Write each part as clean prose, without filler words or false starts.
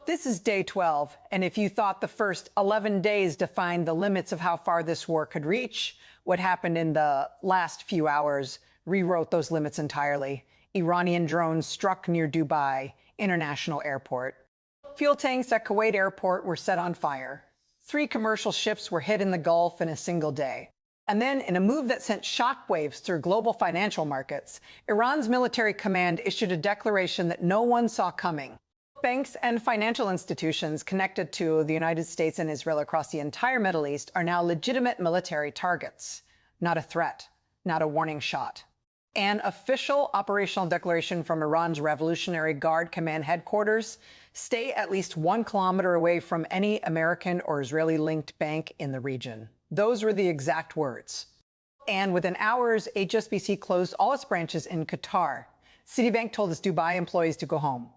This is day 12, and if you thought the first 11 days defined the limits of how far this war could reach, what happened in the last few hours rewrote those limits entirely. Iranian drones struck near Dubai International Airport. Fuel tanks at Kuwait Airport were set on fire. 3 commercial ships were hit in the Gulf in a single day. And then, in a move that sent shockwaves through global financial markets, Iran's military command issued a declaration that no one saw coming. Banks and financial institutions connected to the United States and Israel across the entire Middle East are now legitimate military targets, not a threat, not a warning shot. An official operational declaration from Iran's Revolutionary Guard Command headquarters: stay at least 1 kilometer away from any American or Israeli-linked bank in the region. Those were the exact words. And within hours, HSBC closed all its branches in Qatar. Citibank told its Dubai employees to go home.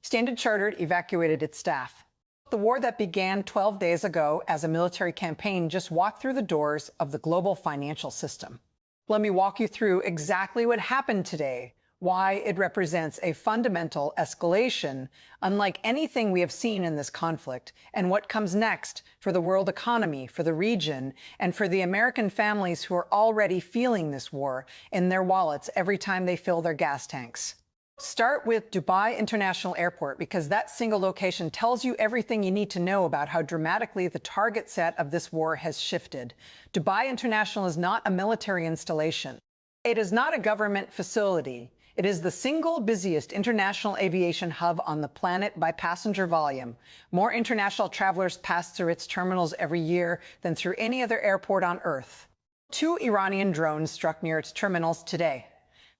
Standard Chartered evacuated its staff. The war that began 12 days ago as a military campaign just walked through the doors of the global financial system. Let me walk you through exactly what happened today, why it represents a fundamental escalation unlike anything we have seen in this conflict, and what comes next for the world economy, for the region, and for the American families who are already feeling this war in their wallets every time they fill their gas tanks. Start with Dubai International Airport, because that single location tells you everything you need to know about how dramatically the target set of this war has shifted. Dubai International is not a military installation. It is not a government facility. It is the single busiest international aviation hub on the planet by passenger volume. More international travelers pass through its terminals every year than through any other airport on Earth. 2 Iranian drones struck near its terminals today.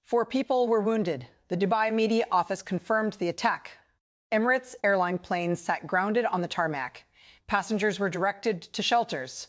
4 people were wounded. The Dubai media office confirmed the attack. Emirates airline planes sat grounded on the tarmac. Passengers were directed to shelters.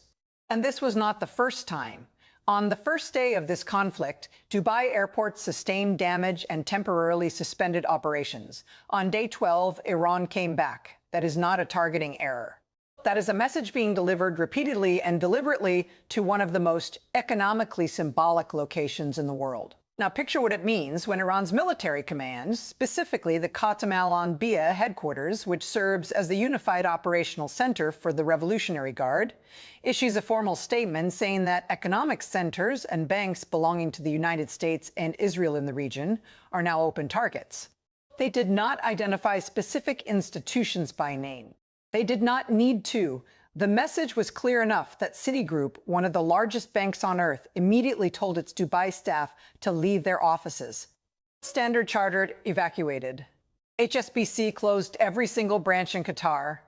And this was not the first time. On the first day of this conflict, Dubai Airport sustained damage and temporarily suspended operations. On day 12, Iran came back. That is not a targeting error. That is a message being delivered repeatedly and deliberately to one of the most economically symbolic locations in the world. Now, picture what it means when Iran's military command, specifically the Khatam al-Anbiya headquarters, which serves as the unified operational center for the Revolutionary Guard, issues a formal statement saying that economic centers and banks belonging to the United States and Israel in the region are now open targets. They did not identify specific institutions by name. They did not need to. The message was clear enough that Citigroup, one of the largest banks on Earth, immediately told its Dubai staff to leave their offices. Standard Chartered evacuated. HSBC closed every single branch in Qatar.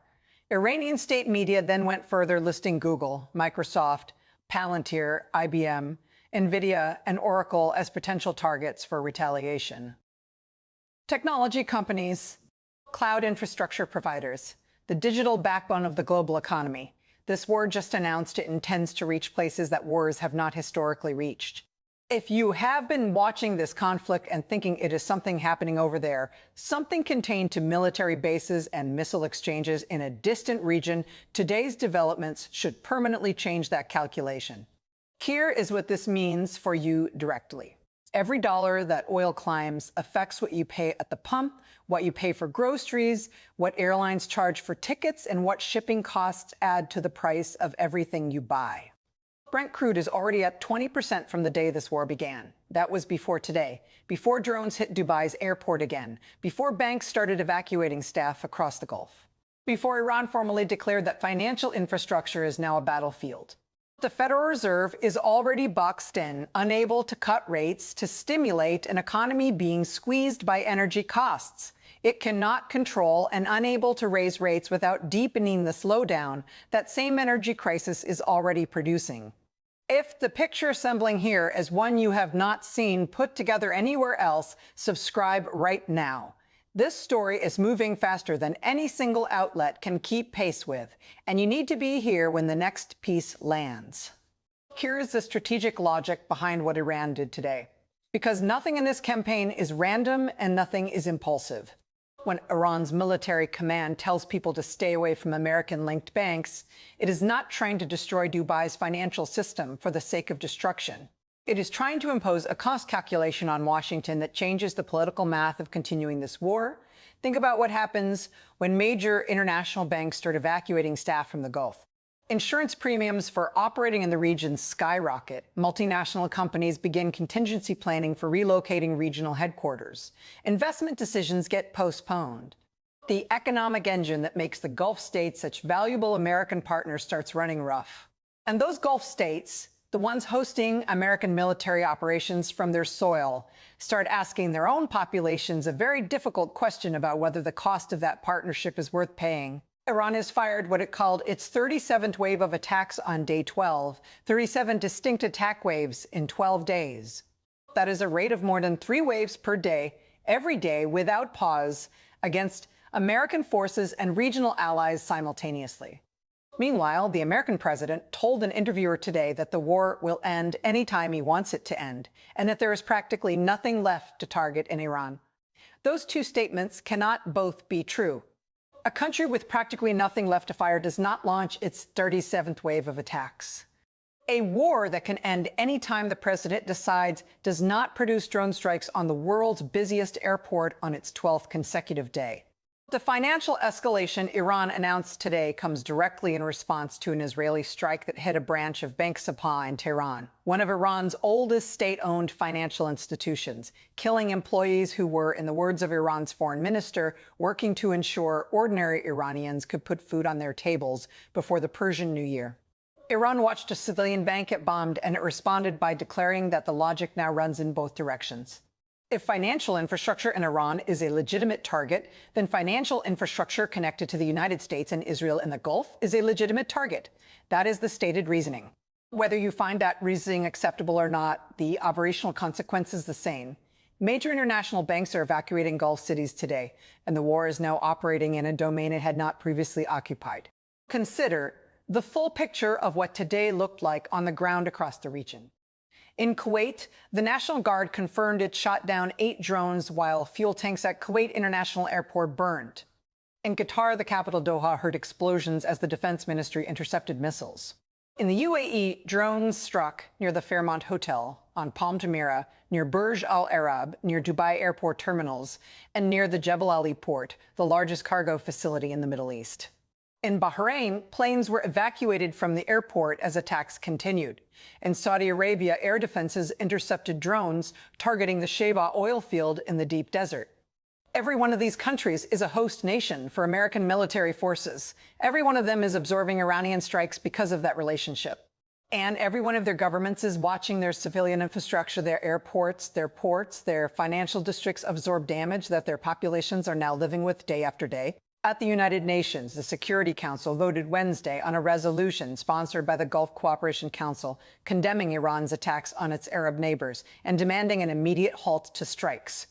Iranian state media then went further, listing Google, Microsoft, Palantir, IBM, NVIDIA, and Oracle as potential targets for retaliation. Technology companies, cloud infrastructure providers, the digital backbone of the global economy. This war just announced it intends to reach places that wars have not historically reached. If you have been watching this conflict and thinking it is something happening over there, something contained to military bases and missile exchanges in a distant region, today's developments should permanently change that calculation. Here is what this means for you directly. Every dollar that oil climbs affects what you pay at the pump, what you pay for groceries, what airlines charge for tickets, and what shipping costs add to the price of everything you buy. Brent crude is already at 20% from the day this war began. That was before today, before drones hit Dubai's airport again, before banks started evacuating staff across the Gulf, before Iran formally declared that financial infrastructure is now a battlefield. The Federal Reserve is already boxed in, unable to cut rates to stimulate an economy being squeezed by energy costs. It cannot control and unable to raise rates without deepening the slowdown that same energy crisis is already producing. If the picture assembling here is one you have not seen put together anywhere else, subscribe right now. This story is moving faster than any single outlet can keep pace with, and you need to be here when the next piece lands. Here is the strategic logic behind what Iran did today. Because nothing in this campaign is random and nothing is impulsive. When Iran's military command tells people to stay away from American-linked banks, it is not trying to destroy Dubai's financial system for the sake of destruction. It is trying to impose a cost calculation on Washington that changes the political math of continuing this war, Think about what happens when major international banks start evacuating staff from the Gulf. Insurance premiums for operating in the region skyrocket. Multinational companies begin contingency planning for relocating regional headquarters. Investment decisions get postponed. The economic engine that makes the Gulf states such valuable American partners starts running rough. And those Gulf states, the ones hosting American military operations from their soil, start asking their own populations a very difficult question about whether the cost of that partnership is worth paying. Iran has fired what it called its 37th wave of attacks on day 12, 37 distinct attack waves in 12 days. That is a rate of more than 3 waves per day, every day, without pause, against American forces and regional allies simultaneously. Meanwhile, the American president told an interviewer today that the war will end anytime he wants it to end, and that there is practically nothing left to target in Iran. Those two statements cannot both be true. A country with practically nothing left to fire does not launch its 37th wave of attacks. A war that can end any time the president decides does not produce drone strikes on the world's busiest airport on its 12th consecutive day. The financial escalation Iran announced today comes directly in response to an Israeli strike that hit a branch of Bank Sapah in Tehran, one of Iran's oldest state-owned financial institutions, killing employees who were, in the words of Iran's foreign minister, working to ensure ordinary Iranians could put food on their tables before the Persian New Year. Iran watched a civilian bank get bombed, and it responded by declaring that the logic now runs in both directions. If financial infrastructure in Iran is a legitimate target, then financial infrastructure connected to the United States and Israel in the Gulf is a legitimate target. That is the stated reasoning. Whether you find that reasoning acceptable or not, the operational consequence is the same. Major international banks are evacuating Gulf cities today, and the war is now operating in a domain it had not previously occupied. Consider the full picture of what today looked like on the ground across the region. In Kuwait, the National Guard confirmed it shot down 8 drones while fuel tanks at Kuwait International Airport burned. In Qatar, the capital Doha heard explosions as the defense ministry intercepted missiles. In the UAE, drones struck near the Fairmont Hotel, on Palm Jumeirah, near Burj Al Arab, near Dubai airport terminals, and near the Jebel Ali port, the largest cargo facility in the Middle East. In Bahrain, planes were evacuated from the airport as attacks continued. In Saudi Arabia, air defenses intercepted drones targeting the Sheba oil field in the deep desert. Every one of these countries is a host nation for American military forces. Every one of them is absorbing Iranian strikes because of that relationship. And every one of their governments is watching their civilian infrastructure, their airports, their ports, their financial districts absorb damage that their populations are now living with day after day. At the United Nations, the Security Council voted Wednesday on a resolution sponsored by the Gulf Cooperation Council condemning Iran's attacks on its Arab neighbors and demanding an immediate halt to strikes.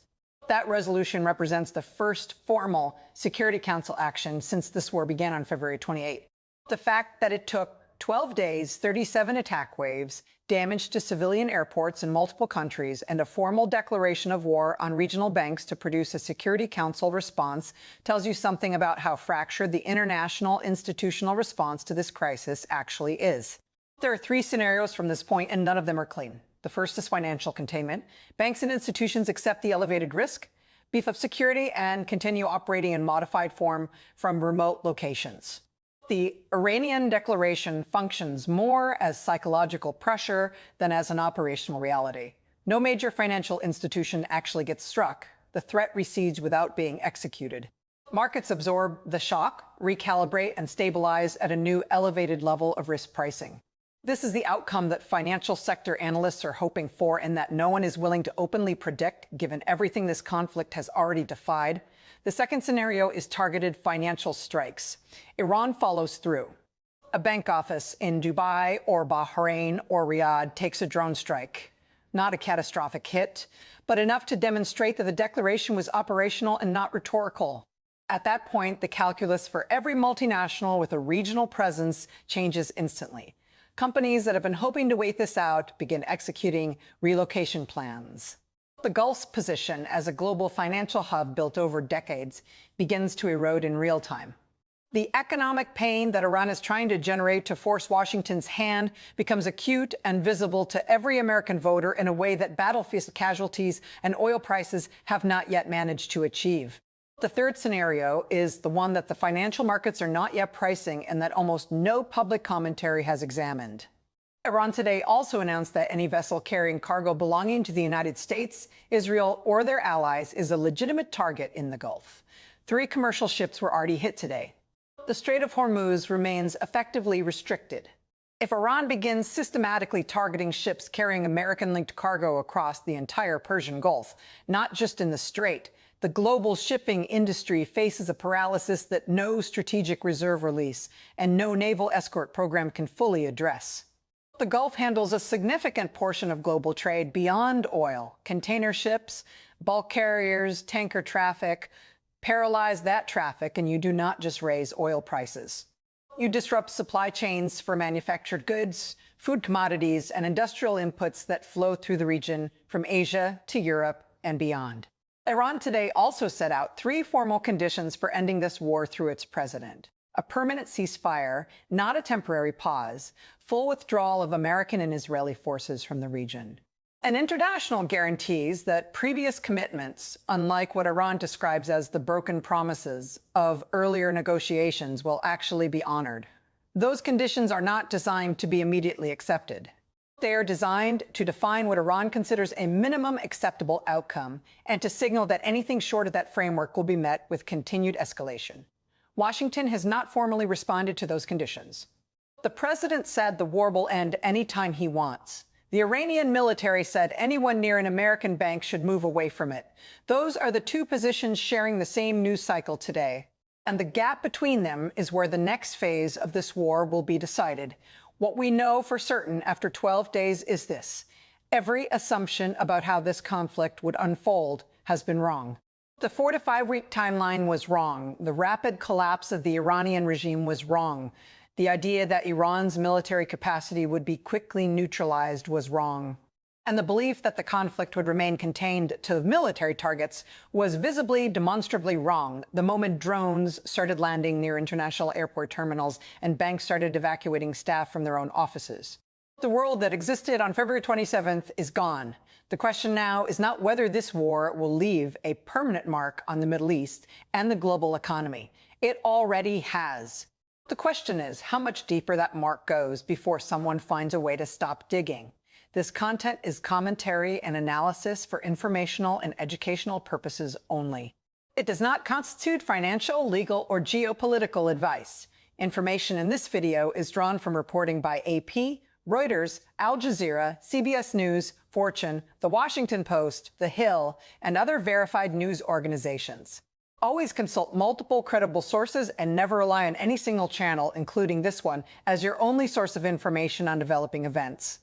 That resolution represents the first formal Security Council action since this war began on February 28. The fact that it took 12 days, 37 attack waves, damage to civilian airports in multiple countries, and a formal declaration of war on regional banks to produce a Security Council response tells you something about how fractured the international institutional response to this crisis actually is. There are 3 scenarios from this point, and none of them are clean. The first is financial containment. Banks and institutions accept the elevated risk, beef up security, and continue operating in modified form from remote locations. The Iranian declaration functions more as psychological pressure than as an operational reality. No major financial institution actually gets struck. The threat recedes without being executed. Markets absorb the shock, recalibrate, and stabilize at a new elevated level of risk pricing. This is the outcome that financial sector analysts are hoping for and that no one is willing to openly predict, given everything this conflict has already defied. The second scenario is targeted financial strikes. Iran follows through. A bank office in Dubai or Bahrain or Riyadh takes a drone strike. Not a catastrophic hit, but enough to demonstrate that the declaration was operational and not rhetorical. At that point, the calculus for every multinational with a regional presence changes instantly. Companies that have been hoping to wait this out begin executing relocation plans. The Gulf's position as a global financial hub built over decades begins to erode in real time. The economic pain that Iran is trying to generate to force Washington's hand becomes acute and visible to every American voter in a way that battlefield casualties and oil prices have not yet managed to achieve. The third scenario is the one that the financial markets are not yet pricing and that almost no public commentary has examined. Iran today also announced that any vessel carrying cargo belonging to the United States, Israel, or their allies is a legitimate target in the Gulf. 3 commercial ships were already hit today. The Strait of Hormuz remains effectively restricted. If Iran begins systematically targeting ships carrying American-linked cargo across the entire Persian Gulf, not just in the Strait, the global shipping industry faces a paralysis that no strategic reserve release and no naval escort program can fully address. The Gulf handles a significant portion of global trade beyond oil. Container ships, bulk carriers, tanker traffic. Paralyze that traffic and you do not just raise oil prices. You disrupt supply chains for manufactured goods, food commodities, and industrial inputs that flow through the region from Asia to Europe and beyond. Iran today also set out 3 formal conditions for ending this war through its president: a permanent ceasefire, not a temporary pause, full withdrawal of American and Israeli forces from the region, and international guarantees that previous commitments, unlike what Iran describes as the broken promises of earlier negotiations, will actually be honored. Those conditions are not designed to be immediately accepted. They are designed to define what Iran considers a minimum acceptable outcome and to signal that anything short of that framework will be met with continued escalation. Washington has not formally responded to those conditions. The president said the war will end anytime he wants. The Iranian military said anyone near an American bank should move away from it. Those are the 2 positions sharing the same news cycle today. And the gap between them is where the next phase of this war will be decided. What we know for certain after 12 days is this: every assumption about how this conflict would unfold has been wrong. The 4 to 5 week timeline was wrong. The rapid collapse of the Iranian regime was wrong. The idea that Iran's military capacity would be quickly neutralized was wrong. And the belief that the conflict would remain contained to military targets was visibly, demonstrably wrong the moment drones started landing near international airport terminals and banks started evacuating staff from their own offices. The world that existed on February 27th is gone. The question now is not whether this war will leave a permanent mark on the Middle East and the global economy. It already has. The question is how much deeper that mark goes before someone finds a way to stop digging. This content is commentary and analysis for informational and educational purposes only. It does not constitute financial, legal, or geopolitical advice. Information in this video is drawn from reporting by AP, Reuters, Al Jazeera, CBS News, Fortune, The Washington Post, The Hill, and other verified news organizations. Always consult multiple credible sources and never rely on any single channel, including this one, as your only source of information on developing events.